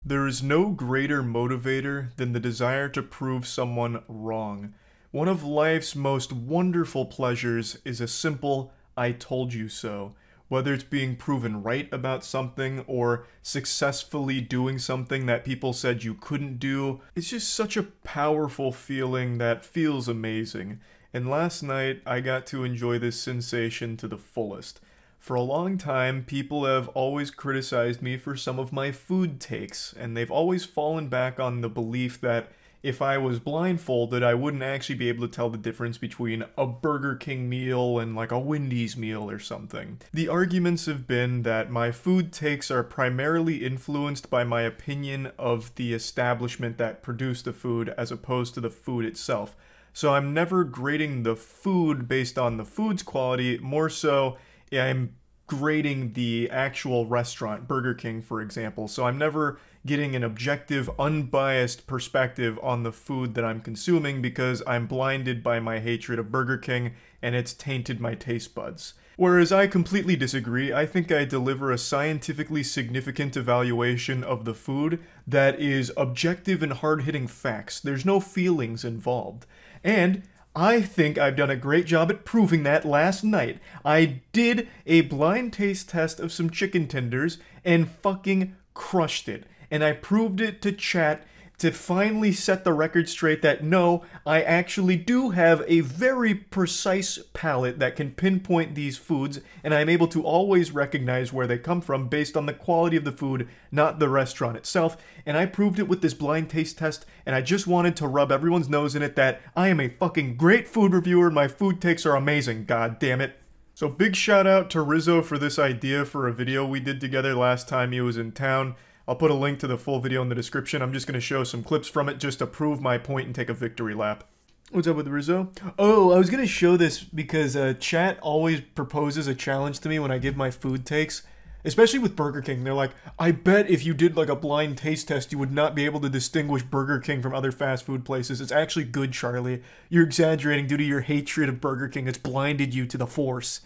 There is no greater motivator than the desire to prove someone wrong. One of life's most wonderful pleasures is a simple, I told you so. Whether it's being proven right about something or successfully doing something that people said you couldn't do, it's just such a powerful feeling that feels amazing. And last night, I got to enjoy this sensation to the fullest. For a long time, people have always criticized me for some of my food takes, and they've always fallen back on the belief that if I was blindfolded, I wouldn't actually be able to tell the difference between a Burger King meal and like a Wendy's meal or something. The arguments have been that my food takes are primarily influenced by my opinion of the establishment that produced the food as opposed to the food itself. So I'm never grading the food based on the food's quality, more so I'm grading the actual restaurant, Burger King, for example. So I'm never getting an objective, unbiased perspective on the food that I'm consuming because I'm blinded by my hatred of Burger King and it's tainted my taste buds. Whereas I completely disagree. I think I deliver a scientifically significant evaluation of the food that is objective and hard-hitting facts. There's no feelings involved. And I think I've done a great job at proving that last night. I did a blind taste test of some chicken tenders and fucking crushed it. And I proved it to chat to finally set the record straight that no, I actually do have a very precise palate that can pinpoint these foods, and I'm able to always recognize where they come from based on the quality of the food, not the restaurant itself. And I proved it with this blind taste test, and I just wanted to rub everyone's nose in it that I am a fucking great food reviewer and my food takes are amazing, god damn it. So big shout out to Rizzo for this idea for a video we did together last time he was in town. I'll put a link to the full video in the description. I'm just going to show some clips from it just to prove my point and take a victory lap. What's up with Rizzo? Oh, I was going to show this because chat always proposes a challenge to me when I give my food takes. Especially with Burger King. They're like, I bet if you did like a blind taste test, you would not be able to distinguish Burger King from other fast food places. It's actually good, Charlie. You're exaggerating due to your hatred of Burger King. It's blinded you to the force.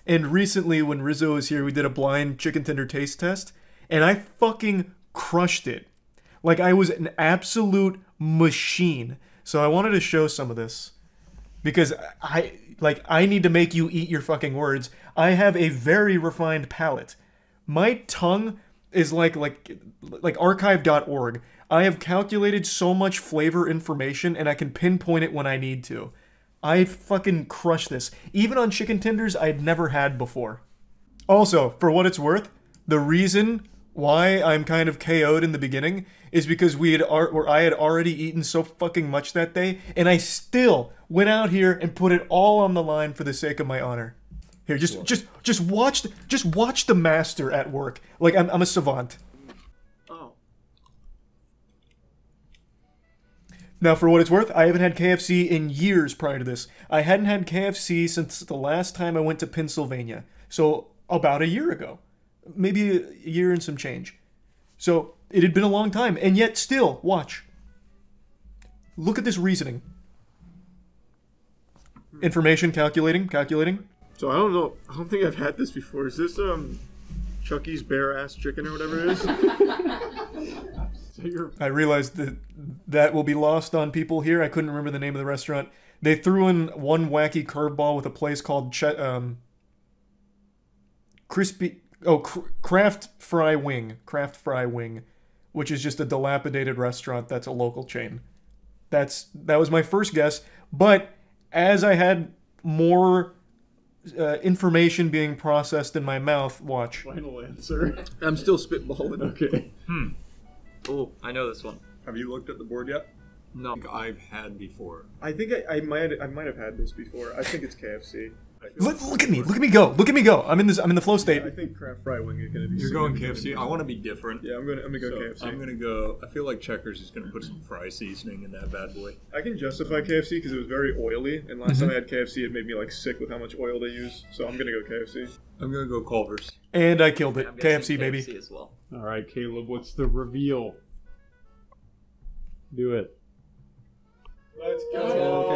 And recently, when Rizzo was here, we did a blind chicken tender taste test. And I fucking crushed it. Like, I was an absolute machine. So I wanted to show some of this. Because I need to make you eat your fucking words. I have a very refined palate. My tongue is like archive.org. I have calculated so much flavor information and I can pinpoint it when I need to. I fucking crushed this. Even on chicken tenders I'd never had before. Also, for what it's worth, the reason why I'm kind of KO'd in the beginning is because I had already eaten so fucking much that day, and I still went out here and put it all on the line for the sake of my honor. Here, just watch the master at work. Like I'm a savant. Oh. Now, for what it's worth, I haven't had KFC in years prior to this. I hadn't had KFC since the last time I went to Pennsylvania, so about a year ago. Maybe a year and some change. So, it had been a long time, and yet still, watch. Look at this reasoning. Information, calculating. So I don't know. I don't think I've had this before. Is this Chucky's bare ass chicken or whatever it is? So I realized that will be lost on people here. I couldn't remember the name of the restaurant. They threw in one wacky curveball with a place called Kraft Fry Wing, which is just a dilapidated restaurant that's a local chain. That was my first guess, but as I had more information being processed in my mouth, watch. Final answer. I'm still spitballing. Okay. Oh, I know this one. Have you looked at the board yet? No. I think I've had before. I think I might have had this before. I think it's KFC. Look at me go. I'm in the flow state. Yeah, I think Kraft Fry Wing is gonna be. You're going KFC. I want to be different. Yeah, I'm gonna go KFC. I'm gonna go. I feel like Checkers is gonna put some fry seasoning in that bad boy. I can justify KFC because it was very oily, and last time I had KFC, it made me like sick with how much oil they use. So I'm gonna go KFC. I'm gonna go Culver's. And I killed it. I'm guessing KFC, baby. KFC as well. All right, Caleb, what's the reveal? Do it. Let's go.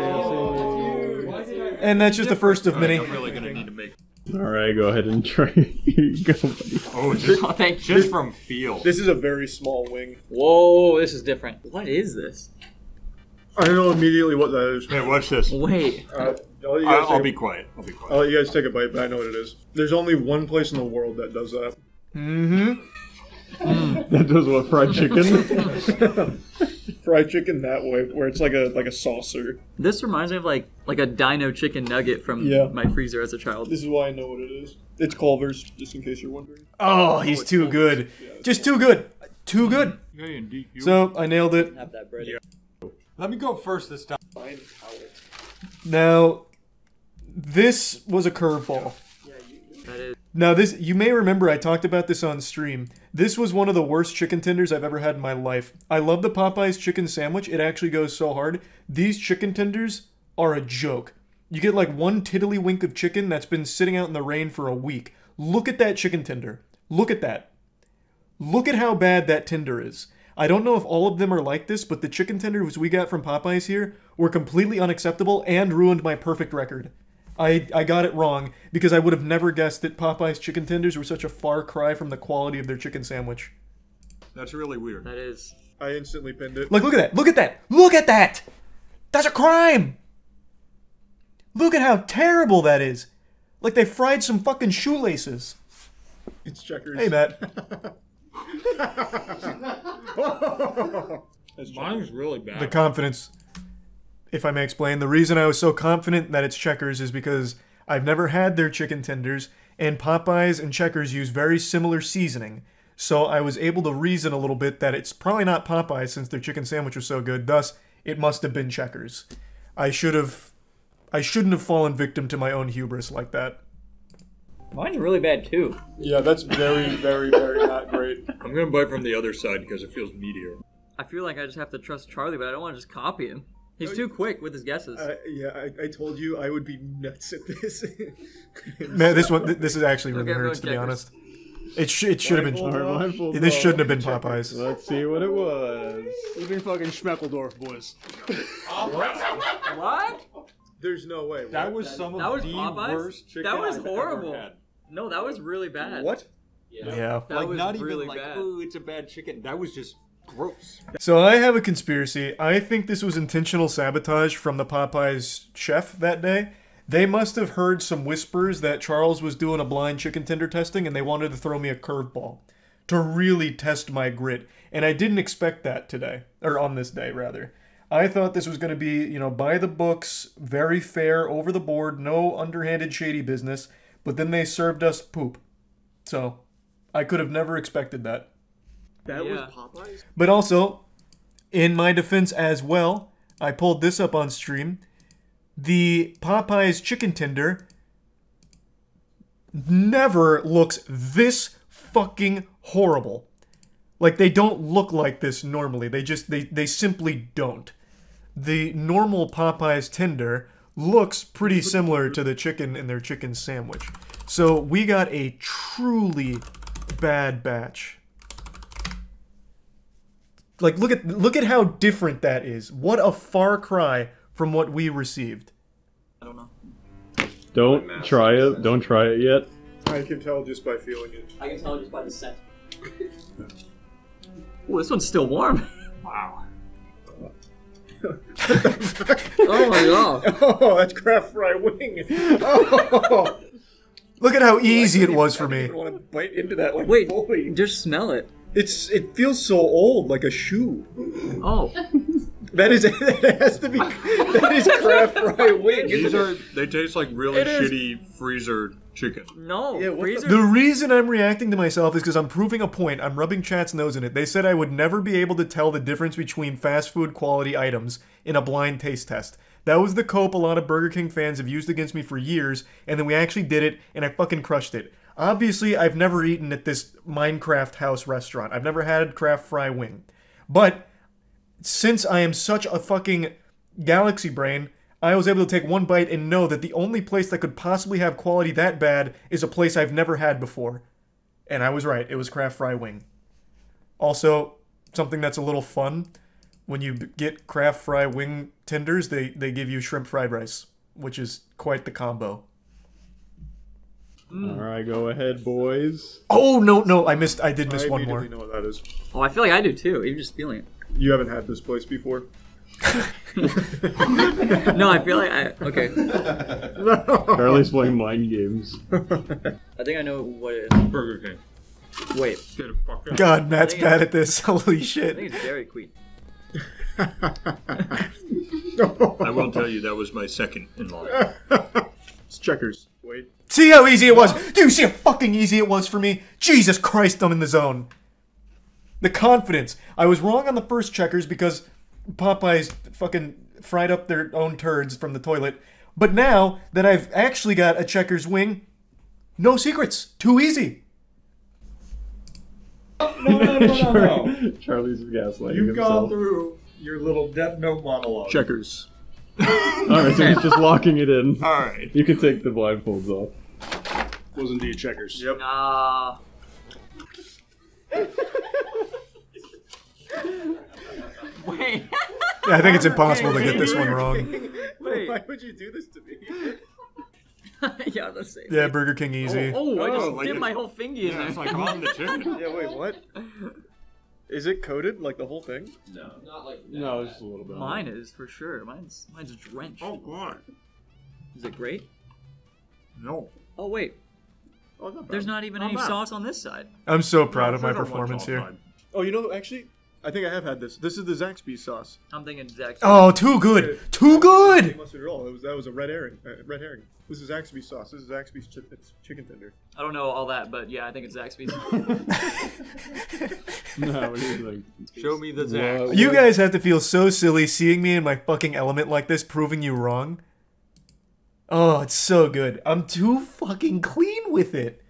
And that's just the first of many. I'm really gonna need to make. All right, go ahead and try. Here you go, buddy. Oh, just, Oh, thank you. just from feel. This is a very small wing. Whoa, this is different. What is this? I know immediately what that is. Hey, watch this. Wait. I'll let you guys I'll take be a- quiet. I'll be quiet. I'll let you guys take a bite, but I know what it is. There's only one place in the world that does that. Mm-hmm. That does what? Fried chicken? Fried chicken that way, where it's like a saucer. This reminds me of like a dino chicken nugget from Yeah. my freezer as a child. This is why I know what it is. It's Culver's, just in case you're wondering. Oh, he's too good. Just too good. Too good. Yeah, indeed. So, I nailed it. Have that bread. Yeah. Let me go first this time. Fine, Howard. Now, this was a curveball. That is. Now, this, you may remember I talked about this on stream. This was one of the worst chicken tenders I've ever had in my life. I love the Popeyes chicken sandwich. It actually goes so hard. These chicken tenders are a joke. You get like one tiddlywink of chicken that's been sitting out in the rain for a week. Look at that chicken tender. Look at that. Look at how bad that tender is. I don't know if all of them are like this, but the chicken tenders we got from Popeyes here were completely unacceptable and ruined my perfect record. I got it wrong because I would have never guessed that Popeyes chicken tenders were such a far cry from the quality of their chicken sandwich. That's really weird. That is. I instantly pinned it. Like, look at that! Look at that! Look at that! That's a crime! Look at how terrible that is! Like they fried some fucking shoelaces. It's Checkers. Hey, Matt. Mine's really bad. The confidence. If I may explain, the reason I was so confident that it's Checkers is because I've never had their chicken tenders, and Popeyes and Checkers use very similar seasoning. So I was able to reason a little bit that it's probably not Popeyes since their chicken sandwich was so good, thus it must have been Checkers. I shouldn't have fallen victim to my own hubris like that. Mine's really bad too. Yeah, that's very, very, very not great. I'm gonna bite from the other side because it feels meatier. I feel like I just have to trust Charlie, but I don't want to just copy him. He's too quick with his guesses. I told you I would be nuts at this. Man, this is actually really Okay, hurts, to be Checkers. honest. It should have been. All right, blindfold This on. shouldn't have been Popeyes. Let's see what it was. Living fucking Schmeckeldorf, boys. What? There's no way. That was some That of was the Popeyes? worst chicken That was I've horrible. ever had. No, that was really bad. What? Yeah. That Like was not really even like, bad. ooh, it's a bad chicken. That was just gross. So I have a conspiracy. I think this was intentional sabotage from the Popeyes chef that day. They must have heard some whispers that Charles was doing a blind chicken tender testing and they wanted to throw me a curveball to really test my grit. And I didn't expect that today, or on this day rather. I thought this was going to be, by the books, very fair, over the board, no underhanded shady business, but then they served us poop. So I could have never expected that. That Yeah. was Popeyes? But also, in my defense as well, I pulled this up on stream. The Popeyes chicken tender never looks this fucking horrible. Like, they don't look like this normally. They simply don't. The normal Popeyes tender looks pretty similar to the chicken in their chicken sandwich. So we got a truly bad batch. Like, look at how different that is. What a far cry from what we received. I don't know. Don't try it. Don't try it yet. I can tell just by feeling it. I can tell just by the scent. Ooh, this one's still warm. Wow. Oh my god. Oh, that's Kraft Fry wing. Oh, Look at how easy it was for I me. don't want to bite into that like Wait, fully. just smell it. It feels so old, like a shoe. Oh. That has to be. That is Kraft Fry wing. They taste like really It is. shitty freezer chicken. No. Yeah, what the- freezer. The reason I'm reacting to myself is because I'm proving a point. I'm rubbing chat's nose in it. They said I would never be able to tell the difference between fast food quality items in a blind taste test. That was the cope a lot of Burger King fans have used against me for years, and then we actually did it, and I fucking crushed it. Obviously, I've never eaten at this Minecraft House restaurant. I've never had Kraft Fry wing. But since I am such a fucking galaxy brain, I was able to take one bite and know that the only place that could possibly have quality that bad is a place I've never had before. And I was right. It was Kraft Fry wing. Also, something that's a little fun, when you get Kraft Fry wing tenders, they give you shrimp fried rice, which is quite the combo. Alright, go ahead, boys. Oh no, I did miss I one immediately more. know what that is. Oh, I feel like I do too. Even just feeling it. You haven't had this place before. No, I feel like okay. Charlie's playing mind games. I think I know what it is. Burger King. Wait, Get a fuck out. God, Matt's I think bad at this. Holy I think shit. it's Dairy Queen. I will tell you that was my second in line. It's Checkers. Wait. See how easy it was? Do you see how fucking easy it was for me? Jesus Christ, I'm in the zone. The confidence. I was wrong on the first Checkers because Popeyes fucking fried up their own turds from the toilet. But now that I've actually got a Checkers wing, no secrets. Too easy. No. Charlie's gaslighting You've gone himself. through your little Death Note monologue. Checkers. Alright, so he's just locking it in. Alright. You can take the blindfolds off. Was indeed Checkers. Yep. Wait. I think it's impossible to get this one wrong. Wait. Why would you do this to me? Yeah, let's see. Yeah, Burger King easy. Oh, I just like dipped it- my whole fingy in Yeah, it's there. like on the chicken. Yeah, wait, what? Is it coated like the whole thing? No, just a little bit. Mine is for sure. Mine's drenched. Oh god. Is it great? No. Oh wait, Oh, not bad. there's not even Not any bad. sauce on this side. I'm so proud of my I don't want performance sauce, here. man. Oh, you know, actually, I think I have had this. This is the Zaxby's sauce. I'm thinking Zach. Oh, too good. Too good. Mustard at all. That was a red herring. Red herring. This is Zaxby's sauce. This is Zaxby's chicken tender. I don't know all that, but yeah, I think it's Zaxby's. No, he's like, Show me the Zax. what- You guys have to feel so silly seeing me in my fucking element like this, proving you wrong. Oh, it's so good. I'm too fucking clean with it.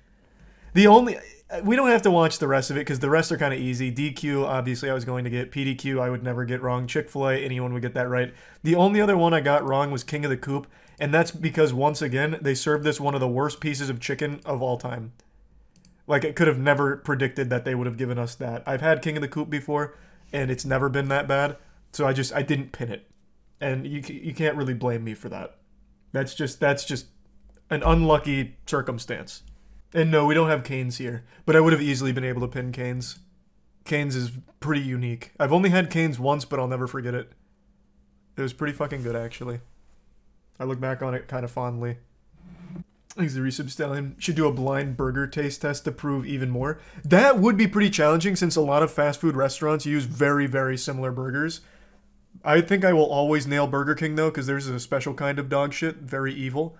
We don't have to watch the rest of it because the rest are kind of easy. DQ, obviously, I was going to get. PDQ, I would never get wrong. Chick-fil-A, anyone would get that right. The only other one I got wrong was King of the Coop, and that's because, once again, they served this one of the worst pieces of chicken of all time. Like, it could have never predicted that they would have given us that. I've had King of the Coop before, and it's never been that bad, so I didn't pin it. And you can't really blame me for that. That's just an unlucky circumstance. And no, we don't have Cane's here, but I would have easily been able to pin Cane's. Cane's is pretty unique. I've only had Cane's once, but I'll never forget it. It was pretty fucking good, actually. I look back on it kind of fondly. Thanks, the Resub Stallion. Should do a blind burger taste test to prove even more. That would be pretty challenging since a lot of fast food restaurants use very, very similar burgers. I think I will always nail Burger King, though, because there's a special kind of dog shit, very evil.